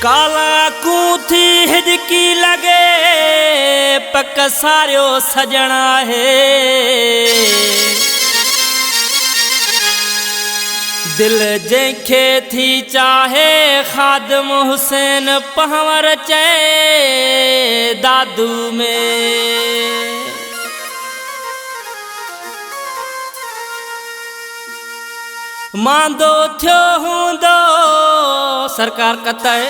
काला कूथी हिजकी लगे पक सारियो सजना है। दिल जंखे थी चाहे खादम हुसैन पहवर चे दादू में। मांदो थियो हूंदो सरकार कतई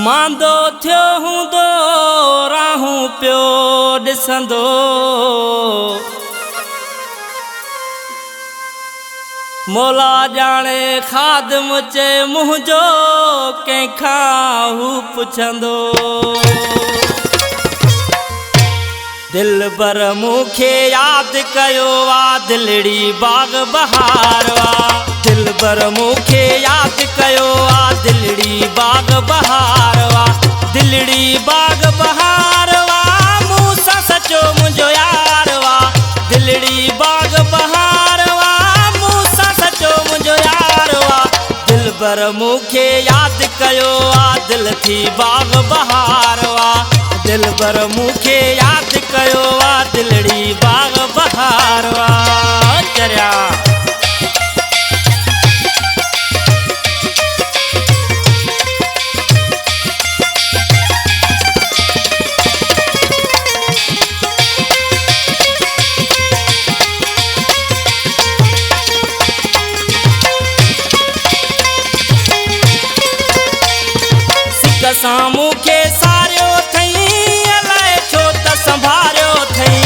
मांदो थियो हूंदो राहूं पियो ॾिसंदो। मौला जाने खादम चे मुंहिंजो कंहिंखां हू पुछंदो। दिल बर मूंखे यादि कयो वा दिलड़ी बाग बहार वा। दिल बर मूंखे यादि कयो वा दिलड़ी बाग बहार वा। दिलड़ी बाग बहार वा मूंसां सचो मुंहिंजो यार वा। दिलड़ी बाग बहार वा मूंसां सचो मुंहिंजो यार वा। दिल बर मूंखे यादि कयो वा दिल थी बाग बहार वा। दिल बर मूंखे यादि कयो वा दिलड़ी बाग बहार वा। चरिया सिक सां मूंखे सारियो थई अलाए छो त संभारियो थई।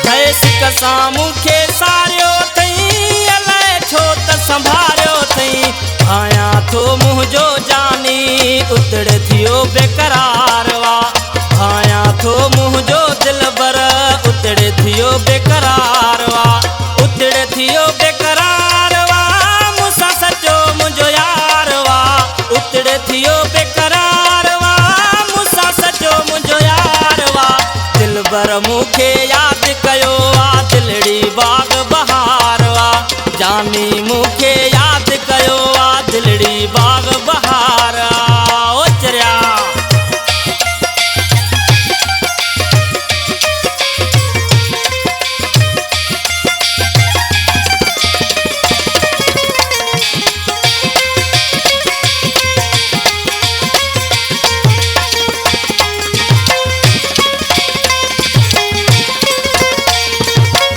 है सिक सां मूंखे सारियो थई अलाए छो त संभारियो थई। आयां थो मुंहिंजो जानी उतड़ थियो बेकरार वा। आयां थो मुंहिंजो दिल बर उतड़ थियो बेकरार वा। उतड़ थियो बेकरार वा मूंसां सचो मुंहिंजो यार वा। उतड़ थियो बेकरार वा मूंसां सचो मुंहिंजो यार वा। दिल बर मूंखे यादि कयो वा दिलड़ी बाग बहार वा। जानी मूंखे यादि कयो वा दिलड़ी बाग बहार ओ चरिया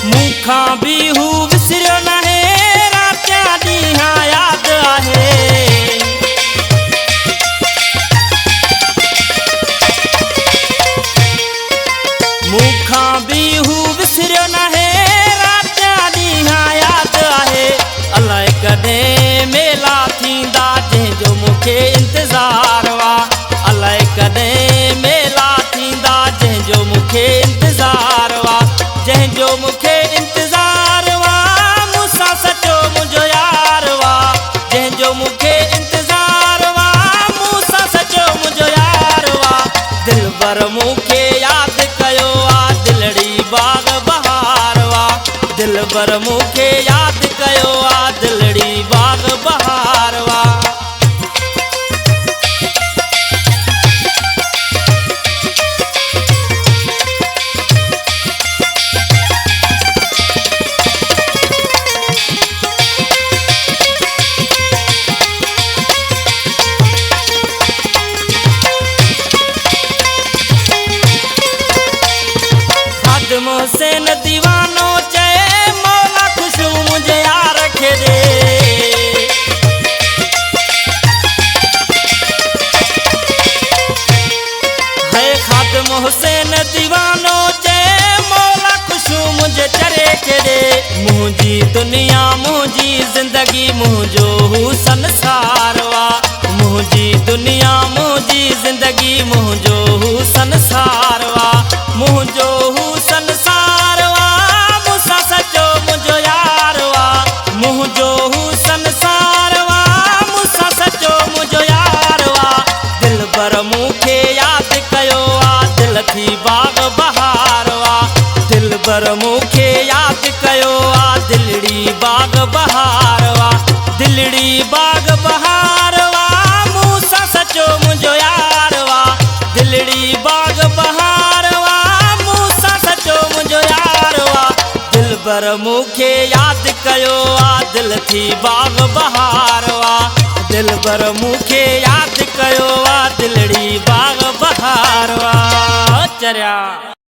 मूंखां बि हू विसरियो नाहे रातियां ॾींहं यादि आहे। मूंखां बि हू विसरियो नाहे रातियां ॾींहं यादि आहे। अलाए कॾहिं मेला थींदा जंहिंजो मूंखे इंतज़ार वा। अलाए कॾहिं मेला थींदा जंहिंजो मूंखे इंतज़ार वा। जंहिंजो मूंखे इंतज़ार वा मूंसां सचो मुंहिंजो यार वा। जंहिंजो मूंखे इंतज़ार वा मूंसां सचो मुंहिंजो यार वा। दिल बर मूंखे यादि कयो वा दिलड़ी बाग बहार वा। दिल बर मूंखे यादि कयो वा दिलड़ी बाग बहार वा। खादम हुसैन दीवानो चए मौला खुशू मुझे यार खे दे। है खादम हुसैन दीवानो चए मौला खुशू मुझे चरे खे दे। मुंहिंजी दुनिया मुंहिंजी ज़िंदगी मुंहिंजो हू संसार वा। मुंहिंजी दुनिया मुंहिंजी ज़िंदगी मुंहिंजो हू संसार वा। मुंहिंजो हू संसार वा मूंसां सचो मुंहिंजो यार वा। मुंहिंजो हू संसार वा मूंसां सचो मुंहिंजो यार वा। दिल बर मूंखे यादि कयो वा दिल थी बाग बहार वा। बर मूंखे यादि कयो आ दिल थी बाग बहार वा दिल बर मूंखे यादि कयो आ दिलड़ी बाग बहार वा चरिया।